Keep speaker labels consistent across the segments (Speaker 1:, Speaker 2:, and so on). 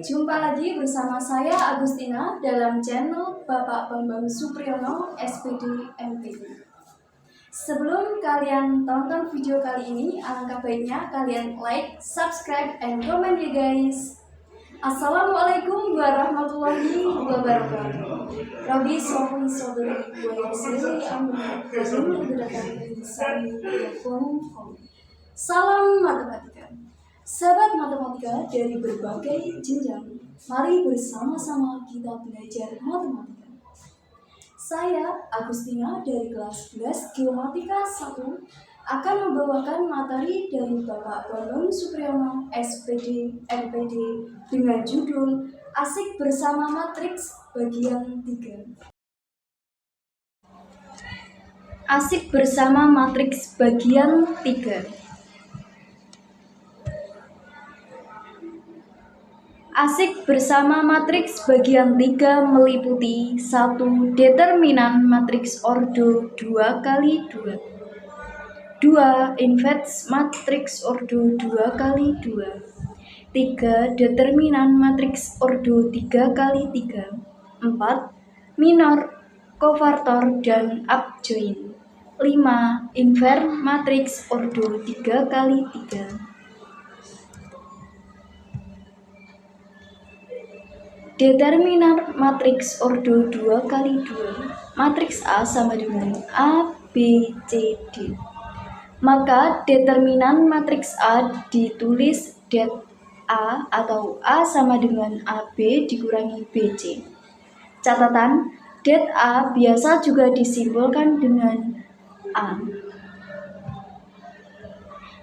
Speaker 1: Jumpa lagi bersama saya Agustina dalam channel Bapak Bambang Supriyono SPD MPD. Sebelum kalian tonton video kali ini, alangkah baiknya kalian like, subscribe, and comment ya guys. Assalamualaikum warahmatullahi wabarakatuh. Rabbi sholli sodri wa yassirli amri wahlul 'uqdatam min lisani yafqahu qawli. Salam matematika. Sahabat matematika dari berbagai jenjang, mari bersama-sama kita belajar matematika. Saya Agustina dari kelas 11 Geomatika 1 akan membawakan materi dari Bapak Bambang Supriyono SPD MPD dengan judul Asik Bersama Matriks bagian 3. Asik bersama matriks bagian 3. Asik bersama matriks bagian 3 meliputi 1. Determinan matriks ordo 2x2, 2. Inverse matriks ordo 2x2, 3. Determinan matriks ordo 3x3, 4. Minor, kofaktor, dan adjoint, 5. Inverse matriks ordo 3x3. Determinan matriks ordo 2x2. Matriks A sama dengan A, B, C, D. Maka determinan matriks A ditulis det A atau A sama dengan AB dikurangi BC. Catatan, det A biasa juga disimbolkan dengan A.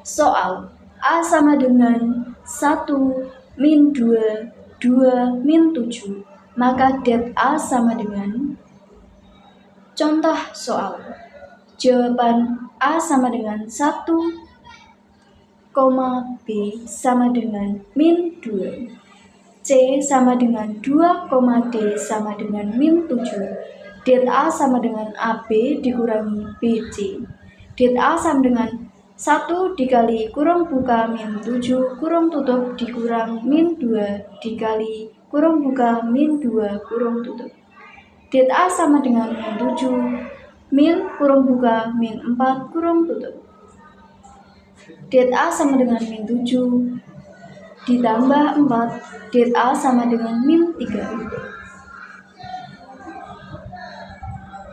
Speaker 1: Soal A sama dengan 1 min 2 2 min 7, maka det A sama dengan. Contoh soal. Jawaban A sama dengan 1, B sama dengan min 2, C sama dengan 2, D sama dengan min 7. Det A sama dengan AB dikurangi BC. Det A sama dengan 1 dikali kurung buka min 7 kurung tutup dikurang min 2 dikali kurung buka min 2 kurung tutup. Det A sama dengan min 7 min kurung buka min 4 kurung tutup. Det A sama dengan min 7 ditambah 4, det A sama dengan min 3.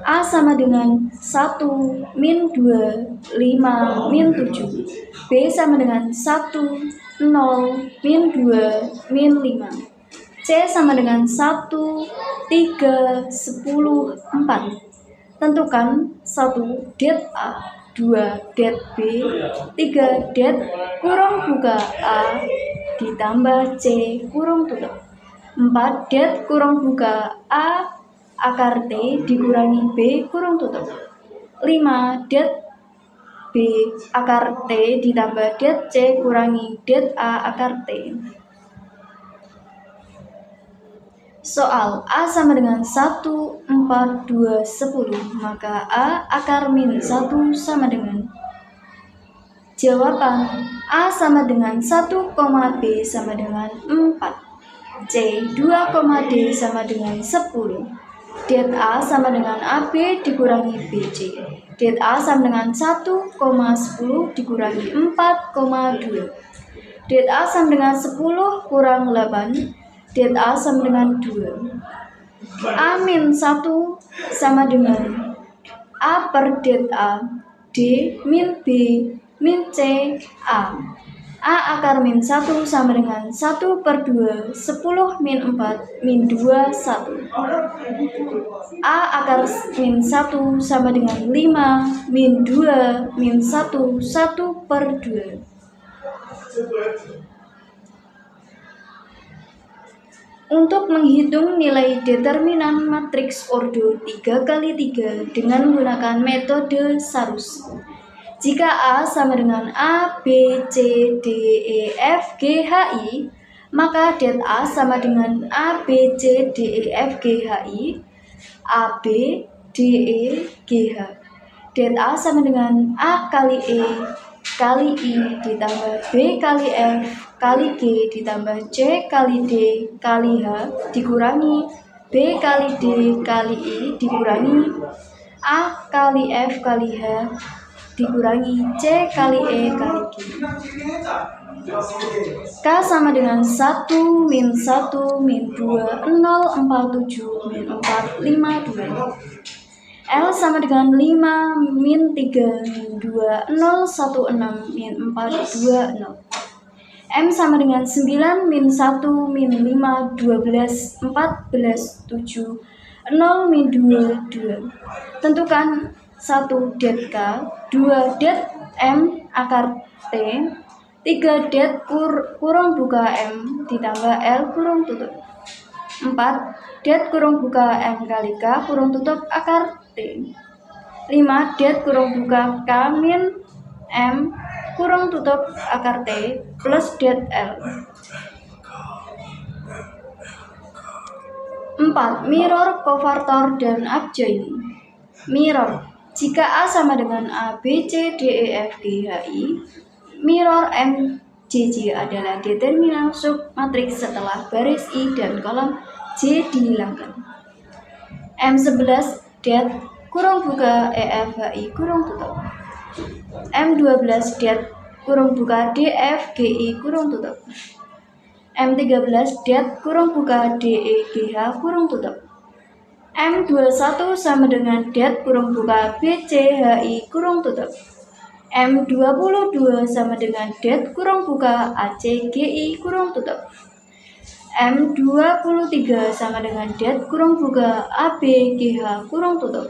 Speaker 1: A sama dengan 1 min 2 5 min 7. B sama dengan 1 0 min 2 min 5. C sama dengan 1 3 10 4. Tentukan 1 det A, 2 det B, 3 det kurung buka A ditambah C kurung tutup, 4 det kurung buka A akar T dikurangi B kurung tutup, 5 det B akar T ditambah det C kurangi det A akar T. Soal A sama dengan 1, 4, 2, 10, maka A akar min 1 sama dengan. Jawaban A sama dengan 1, B sama dengan 4, C 2, D sama dengan 10. Det A sama dengan AB dikurangi BC. Det A sama dengan 1, 10 dikurangi 4,2. Det A sama dengan 10 kurang 8. Det A sama dengan 2. A min 1 sama dengan A per det A. D min B min C A. A akar min 1 sama dengan 1 per 2, 10 min 4, min 2, 1. A akar min 1 sama dengan 5, min 2, min 1, 1 per 2. Untuk menghitung nilai determinan matriks ordo 3x3 dengan menggunakan metode Sarus. Jika A sama dengan A, B, C, D, E, F, G, H, I, maka det A sama dengan A, B, C, D, E, F, G, H, I, A, B, D, E, G, H. Det A sama dengan A kali E kali I ditambah B kali F kali G ditambah C kali D kali H dikurangi B kali D kali I dikurangi A kali F kali H dikurangi C kali E kali G. K sama dengan 1 min 1 min 2 047 min 4 52. L sama dengan 5 min 3 min 2 016 min 4 20. M sama dengan 9 min 1 min 5 12 14 7 0 min 2 2. Tentukan 1 det K, 2 det M akar T, 3 det kurung buka M ditambah L kurung tutup, 4 det kurung buka M kali K kurung tutup akar T, 5 det kurung buka K min M kurung tutup akar T plus det L. 4. Mirror, cofartor, dan adjoint. Mirror. Jika A sama dengan A, B, C, D, E, F, G, H, I, mirror M, J, J adalah determinan submatriks setelah baris I dan kolom J dihilangkan. M11 det kurung buka EF HI kurung tutup, M12 det kurung buka DF GI kurung tutup, M13 det kurung buka DE GH kurung tutup, M21 sama dengan det kurung buka BC HI kurung tutup, M22 sama dengan det kurung buka AC GI kurung tutup, M23 sama dengan det kurung buka AB GH kurung tutup,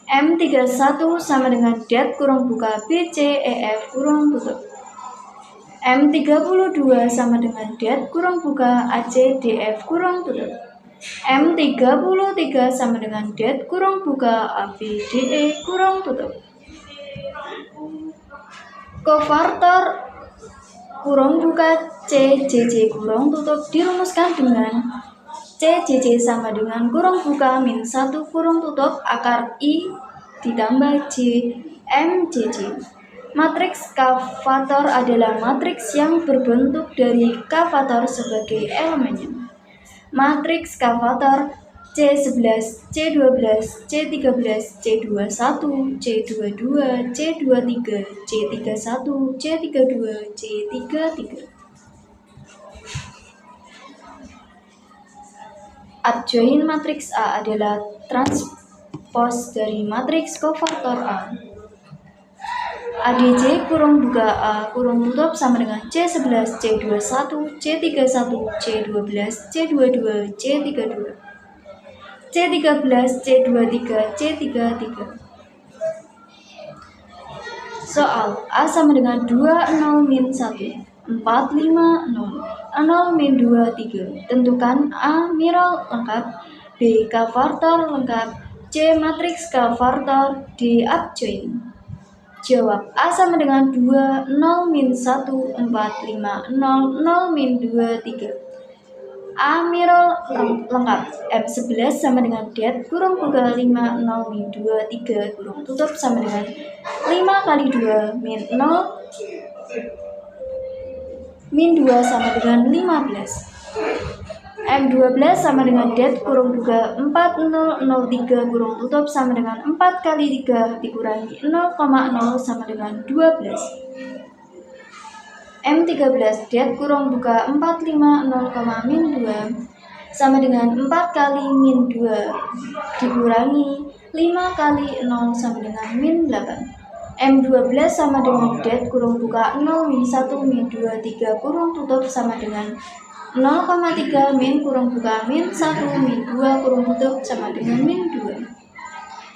Speaker 1: M31 sama dengan det kurung buka BC EF kurung tutup, M32 sama dengan det kurung buka AC DF kurung tutup, M33 sama dengan det kurung buka AB DE kurung tutup. Cofartor kurung buka CJJ kurung tutup dirumuskan dengan CJJ sama dengan kurung buka min 1 kurung tutup akar I ditambah J MJJ. Matriks kavator adalah matriks yang berbentuk dari kavator sebagai elemennya. Matriks kavator C11, C12, C13, C21, C22, C23, C31, C32, C33. Adjoint matriks A adalah transpos dari matriks cofartor A. ADC kurung buka A kurung tutup sama dengan C11, C21, C31, C12, C22, C32, C13, C23, C33. Soal A sama dengan 2, 0, min 1, 4, 5, 0, 0, min 2, 3. Tentukan A mirror lengkap, B cofartor lengkap, C matriks cofartor, D adjoint. Jawab. A sama dengan 2, 0, min 1, 4, 5, 0, 0, min 2, 3. A mirror lengkap. M11 sama dengan det kurung buka 5, 0, min 2, 3 kurung tutup sama dengan 5 kali 2 min 0 min 2 sama dengan 15. M12 sama dengan det kurung buka 4, 0, 0, 3 kurung tutup sama dengan 4 kali 3 dikurangi 0,0 sama dengan 12. M13 det kurung buka 4, 5, 0, min 2 sama dengan 4 kali min 2 dikurangi 5 kali 0 sama dengan min 8. M12 sama dengan det kurung buka 0, min 1, min 2, 3 kurung tutup sama dengan 0,3 min kurung buka min 1 min 2 kurung tutup sama dengan min 2.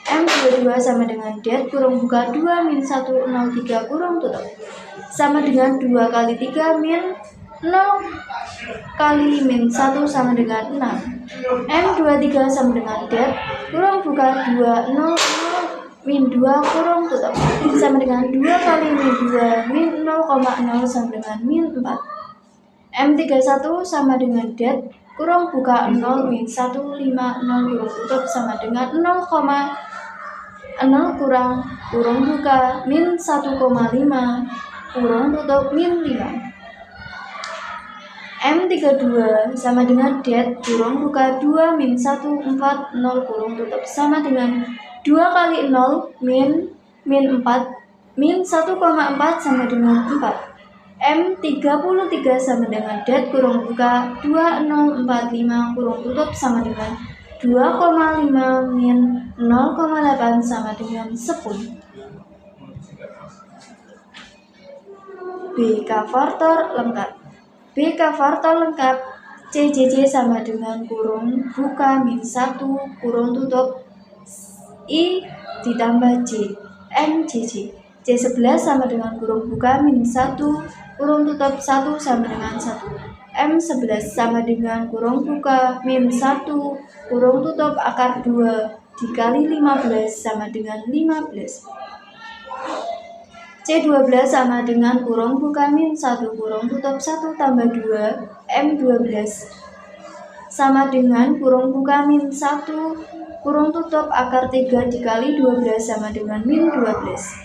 Speaker 1: M22 sama dengan det kurung buka 2 min 1 0 3 kurung tutup sama dengan 2 kali 3 min 0 kali min 1 sama dengan 6. M23 sama dengan det kurung buka 2 0 0 min 2 kurung tutup sama dengan 2 kali min 2 min 0,0 sama dengan min 4. M31 sama dengan det kurung buka 0 min 1 5 0 kurung tutup sama dengan 0, 0 kurung buka min 1,5 kurung tutup min 5. M32 sama dengan det kurung buka 2 min 1 4 0 kurung tutup sama dengan 2 kali 0 min 4 min 1,4 sama dengan 4. M33 sama dengan det kurung buka 2045 kurung tutup sama dengan 2,5 min 0,8 sama dengan 10. BK faktor lengkap. BK faktor lengkap CJJ sama dengan kurung buka min 1 kurung tutup I ditambah J MJJ. C11 sama dengan kurung buka min 1 kurung tutup 1 sama dengan 1. M11 sama dengan kurung buka min 1 kurung tutup akar 2 dikali 15 sama dengan 15. C12 sama dengan kurung buka min 1 kurung tutup 1 tambah 2 M12 sama dengan kurung buka min 1 kurung tutup akar 3 dikali 12 sama dengan min 12.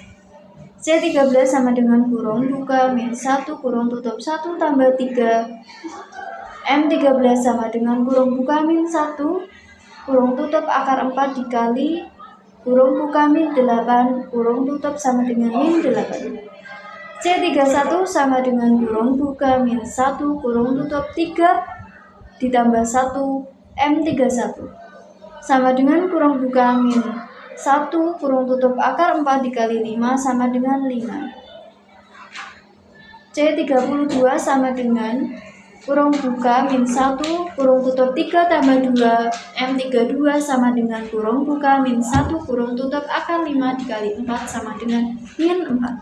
Speaker 1: C13 sama dengan kurung buka min 1 kurung tutup 1 tambah 3 M13 sama dengan kurung buka min 1 kurung tutup akar 4 dikali kurung buka min 8 kurung tutup sama dengan min 8. C31 sama dengan kurung buka min 1 kurung tutup 3 ditambah 1 M31 sama dengan kurung buka min 1 kurung tutup akar 4 dikali 5 sama dengan 5. C32 sama dengan kurung buka min 1 kurung tutup 3 tambah 2 M32 sama dengan kurung buka min 1 kurung tutup akar 5 dikali 4 sama dengan min 4.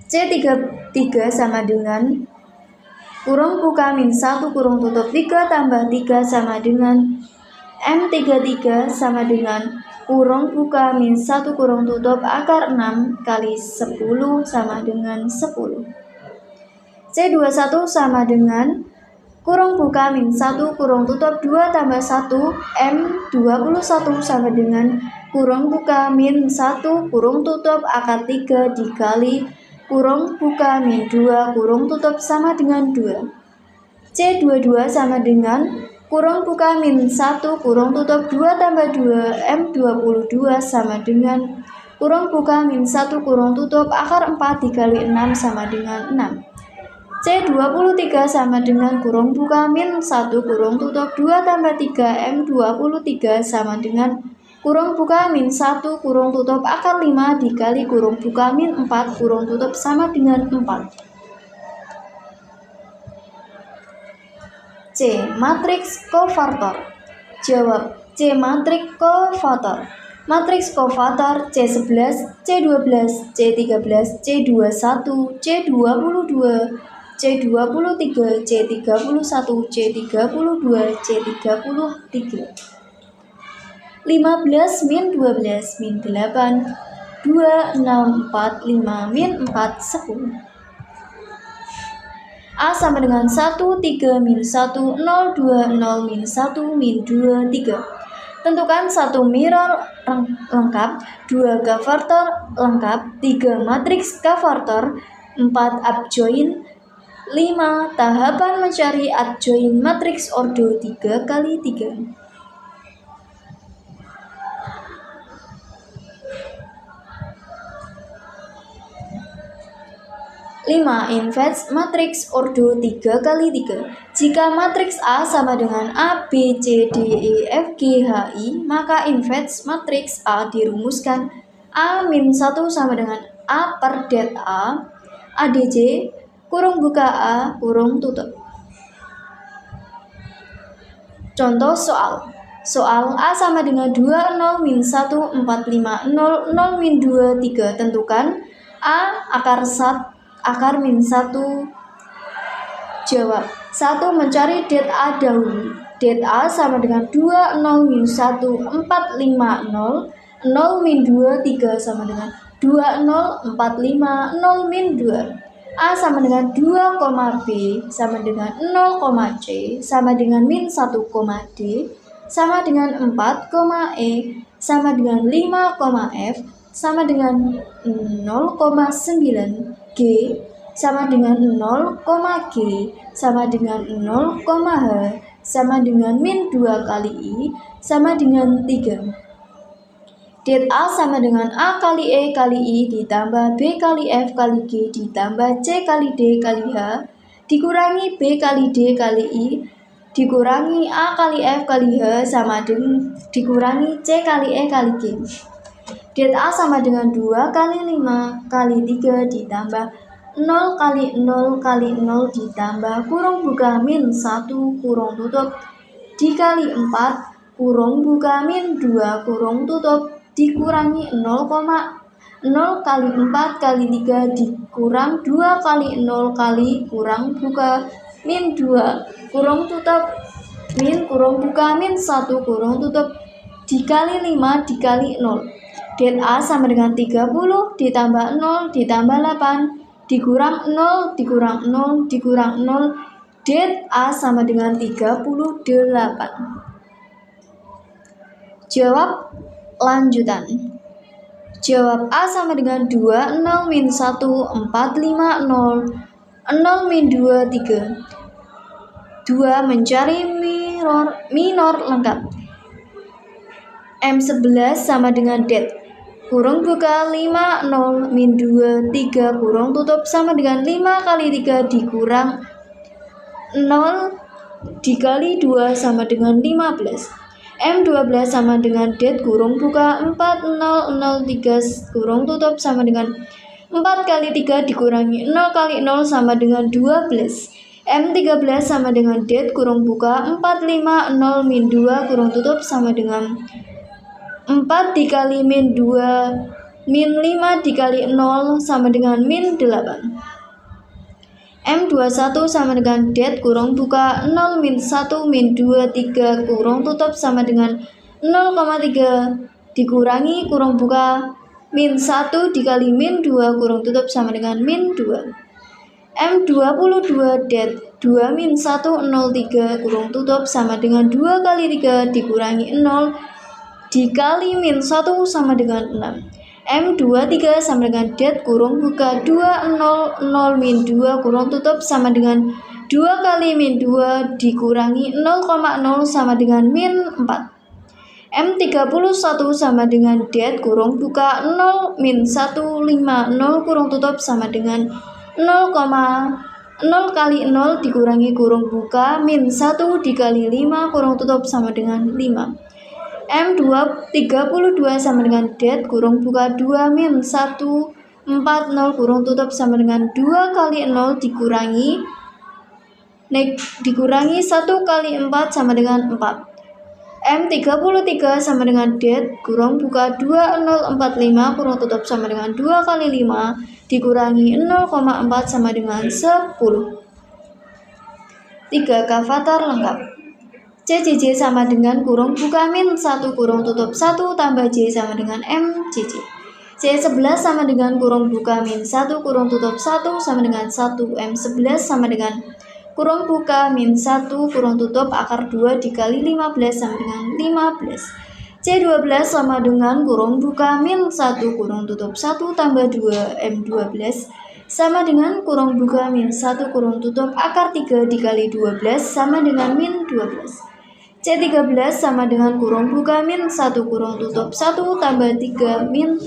Speaker 1: C33 sama dengan kurung buka min 1 kurung tutup 3 tambah 3 sama dengan M33 sama dengan kurung buka min 1 kurung tutup akar 6 kali 10 sama dengan 10. C21 sama dengan kurung buka min 1 kurung tutup 2 tambah 1 M21 sama dengan kurung buka min 1 kurung tutup akar 3 dikali kurung buka min 2 kurung tutup sama dengan 2. C22 sama dengan kurung buka min 1 kurung tutup 2 tambah 2 M22 sama dengan kurung buka min 1 kurung tutup akar 4 dikali 6 sama dengan 6. C23 sama dengan kurung buka min 1 kurung tutup 2 tambah 3 M23 sama dengan kurung buka min 1 kurung tutup akar 5 dikali kurung buka min 4 kurung tutup sama dengan 4. C. Matriks kofaktor. Jawab. C. Matriks kofaktor. Matriks kofaktor C11, C12, C13, C21, C22, C23, C31, C32, C33. 15 min 12 min 8 2, 6, 4, 5 min 4, 10. A sama dengan 1, 3, min 1, 0, 2, 0, min 1, min 2, 3. Tentukan 1 mirror lengkap, 2 K-faktor lengkap, 3 matriks K-faktor, 4 adjoin, 5 tahapan mencari adjoin matriks ordo 3 kali 3. 5. Invers matriks ordo 3 kali 3. Jika matriks A sama dengan A, B, C, D, E, F, G, H, I, maka invers matriks A dirumuskan A-1 sama dengan A per det A, ADJ, kurung buka A, kurung tutup. Contoh soal. Soal A sama dengan 2, 0, min 1, 4, 5, 0, 0, min 2, 3. Tentukan A akar min 1. Jawab. 1. Mencari det A dahulu. Det A sama dengan 2, 0, min 1, 4, 5, 0, 0, min 2, 3 sama dengan 2, 0, 4, 5, 0, min 2. A sama dengan 2, B sama dengan 0, C sama dengan min 1, D sama dengan 4, E sama dengan 5, F sama dengan 0,9 G sama dengan 0, G sama dengan 0, H sama dengan min 2 kali I sama dengan 3. Det A sama dengan A kali E kali I ditambah B kali F kali G ditambah C kali D kali H dikurangi B kali D kali I dikurangi A kali F kali H sama dengan dikurangi C kali E kali G. Det A sama dengan 2 kali 5 kali 3 ditambah 0 kali 0 kali 0 ditambah kurung buka min 1 kurung tutup dikali 4 kurung buka min 2 kurung tutup dikurangi 0 kali 4 kali 3 dikurang 2 kali 0 kali kurang buka min 2 kurung tutup min kurung buka min 1 kurung tutup dikali 5 dikali 0. Det A sama dengan 30 ditambah 0 ditambah 8 dikurang 0 dikurang 0 dikurang 0. Det A sama dengan 38. Jawab lanjutan. Jawab A sama dengan 2, 0 min 1, 4, 5, 0, 0 min 2, 3. 2 mencari minor lengkap. M11 sama dengan det kurung buka 5, 0 min 2, 3 kurung tutup sama dengan 5 kali 3 dikurang 0 dikali 2 sama dengan 15. M12 sama dengan det kurung buka 4, 0, 0, 3 kurung tutup sama dengan 4 kali 3 dikurangi 0 kali 0 sama dengan 12. M13 sama dengan det kurung buka 4, 5, 0 min 2 kurung tutup sama dengan 4 dikali min 2 min 5 dikali 0 sama dengan min 8. M21 sama dengan det kurung buka 0 min 1 min 2 3 kurung tutup sama dengan 0,3 dikurangi kurung buka min 1 dikali min 2 kurung tutup sama dengan min 2. M22 det 2 min 1 0,3 kurung tutup sama dengan 2 kali 3 dikurangi 0 dikali min 1 sama dengan 6. M23 sama dengan det kurung buka 2, 0, 0 min 2 kurung tutup sama dengan 2 kali min 2 dikurangi 0,0 sama dengan min 4. M31 sama dengan det kurung buka 0 min 1, 5, 0 kurung tutup sama dengan 0, 0 kali 0 dikurangi kurung buka min 1 dikali 5 kurung tutup sama dengan 5. M32 sama dengan det kurung buka 2 min 1 4 0 kurung tutup sama dengan 2 kali 0 dikurangi 1 kali 4 sama dengan 4. M33 sama dengan det kurung buka 2 0 4 5 kurung tutup sama dengan 2 kali 5 dikurangi 0,4 sama dengan 10. 3 kavatar lengkap. CJJ sama dengan kurung buka min 1 kurung tutup 1 tambah J sama dengan MJJ. C11 sama dengan kurung buka min 1 kurung tutup 1 sama dengan 1. M11 sama dengan kurung buka min 1 kurung tutup akar 2 dikali 15 sama dengan 15. C12 sama dengan kurung buka min 1 kurung tutup 1 tambah 2 M12 sama dengan kurung buka min 1 kurung tutup akar 3 dikali 12 sama dengan min 12. C13 sama dengan kurung buka min 1 kurung tutup 1 tambah 3 min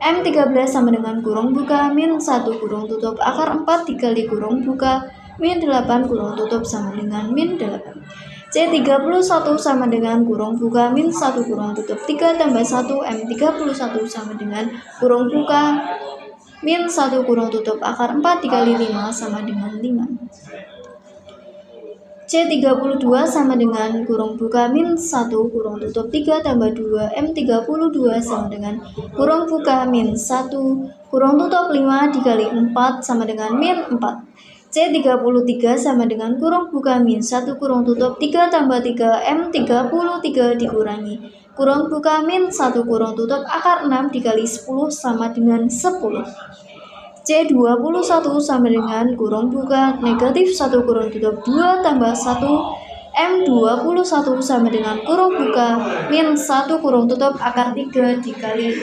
Speaker 1: M13 sama dengan kurung buka min 1 kurung tutup akar 4 dikali kurung buka min 8 kurung tutup sama dengan min 8. C31 sama dengan kurung buka min 1 kurung tutup 3 tambah 1 M31 sama dengan kurung buka min 1 kurung tutup akar 4 dikali 5 sama dengan 5. C32 sama dengan kurung buka min 1 kurung tutup 3 tambah 2 M32 sama dengan kurung buka min 1 kurung tutup 5 dikali 4 sama dengan min 4. C33 sama dengan kurung buka min 1 kurung tutup 3 tambah 3 M33 dikurangi kurung buka min 1 kurung tutup akar 6 dikali 10 sama dengan 10. C21 sama dengan kurung buka negatif 1 kurung tutup 2 tambah 1 M21 sama dengan kurung buka min 1 kurung tutup akar 3 dikali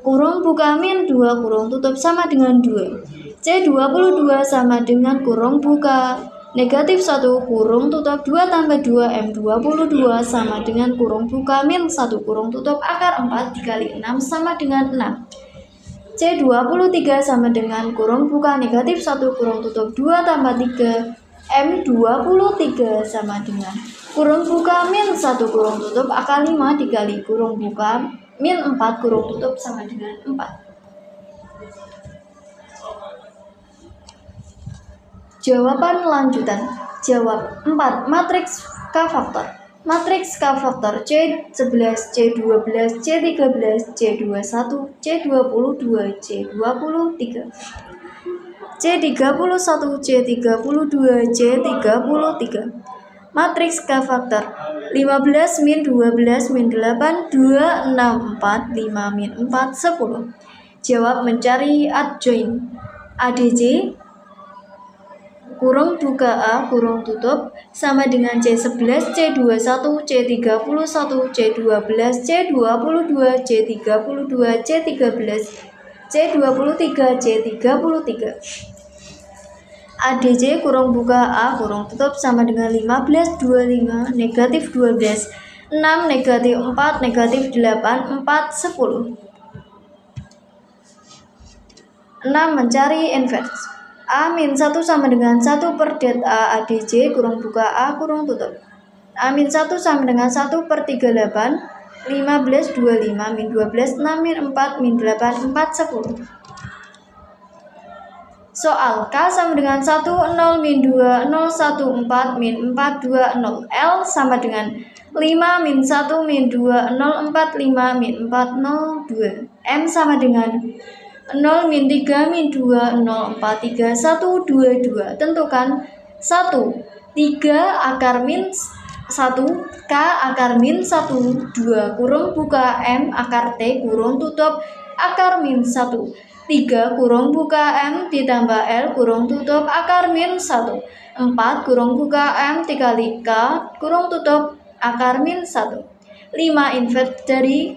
Speaker 2: kurung buka min 2 kurung tutup sama dengan 2. C22 sama dengan kurung buka negatif 1 kurung tutup 2 tambah 2 M22 sama dengan kurung buka min 1 kurung tutup akar 4 dikali 6 sama dengan 6. C23 sama dengan kurung buka negatif 1 kurung tutup 2 tambah 3 M23 sama dengan kurung buka min 1 kurung tutup akar 5 dikali kurung buka min 4 kurung tutup sama dengan 4. Jawaban lanjutan. Jawab 4. Matriks K faktor. Matriks K faktor C11, C12, C13, C21, C22, C23. C31, C32, C33. Matriks K faktor 15 min 12 min 8 2 6 4 5 min 4 10. Jawab mencari adjoin. ADJ kurung buka A kurung tutup sama dengan C11, C21, C31, C12, C22, C32, C13, C23, C33. ADJ kurung buka A kurung tutup sama dengan 15, 25, negatif 12, 6, negatif 4, negatif 8, 4, 10. 6. Mencari inverse. A min 1 sama dengan 1 per det A ADJ kurung buka A kurung tutup. A min 1 sama dengan 1 per 38, 15, 25, min 12, 6, min 4, min 8, 4, 10. Soal K sama dengan 1, 0, min 2, 0, 1, 4, min 4, 2, 0. L sama dengan 5, min 1, min 2, 0, 4, 5, min 4, 0, 2. M sama dengan 0, min 3, min 2, 0, 4, 3, 1, 2, 2. Tentukan 1, 3 akar min 1, K akar min 1, 2 kurung buka M akar T kurung tutup akar min 1, 3 kurung buka M ditambah L kurung tutup akar min 1, 4 kurung buka M dikali K kurung tutup akar min 1, 5 invert dari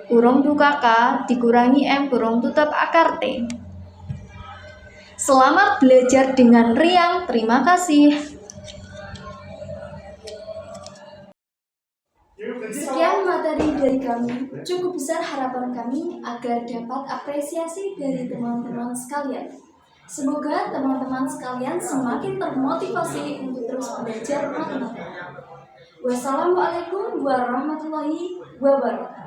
Speaker 2: kurung buka K dikurangi M kurung tutup akar T. Selamat belajar dengan riang. Terima kasih.
Speaker 1: Sekian materi dari kami. Cukup besar harapan kami agar dapat apresiasi dari teman-teman sekalian. Semoga teman-teman sekalian semakin termotivasi untuk terus belajar matematika. Wassalamualaikum warahmatullahi wabarakatuh.